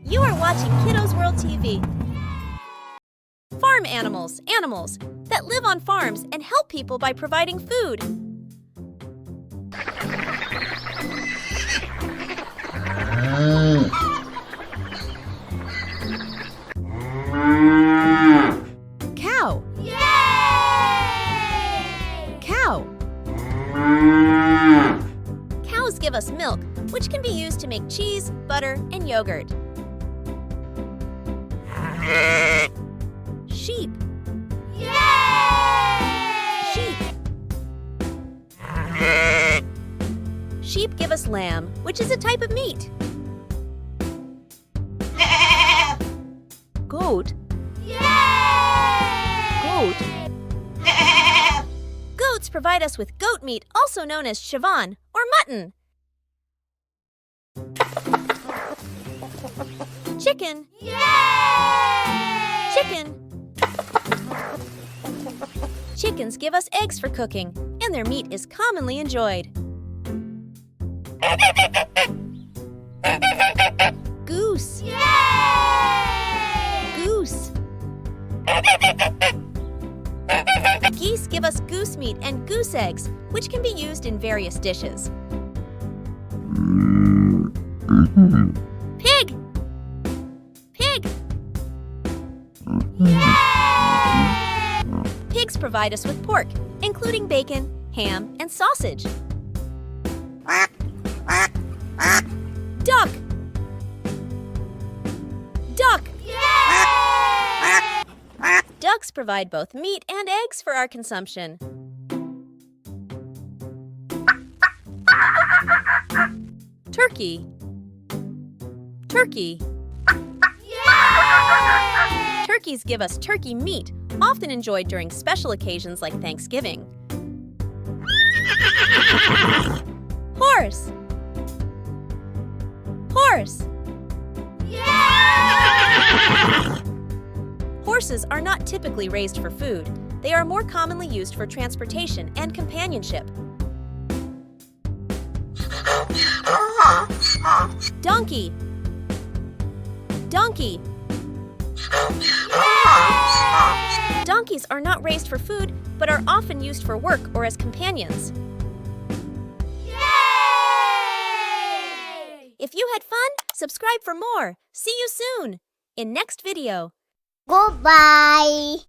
You are watching Kiddoz World TV. Farm animals, animals that live on farms and help people by providing food. Cow. Yay! Cow. Cows give us milk, which can be used to make cheese, butter, and yogurt. Sheep. Yay! Sheep. Sheep give us lamb, which is a type of meat. Goat. Yay! Goat. Goats provide us with goat meat, also known as chivan or mutton. Chicken. Yay! Chicken. Chickens give us eggs for cooking, and their meat is commonly enjoyed. Goose. Yay! Goose. Geese give us goose meat and goose eggs, which can be used in various dishes. Pig. Pig. Yay! Pigs provide us with pork, including bacon, ham, and sausage. Duck. Duck. Yay! Ducks provide both meat and eggs for our consumption. Turkey. Turkey. Yay! Turkeys give us turkey meat, often enjoyed during special occasions like Thanksgiving. Horse. Horse. Yay! Horses are not typically raised for food. They are more commonly used for transportation and companionship. Donkey. Donkey. Yay! Donkeys are not raised for food, but are often used for work or as companions. Yay! If you had fun, subscribe for more. See you soon in next video. Goodbye.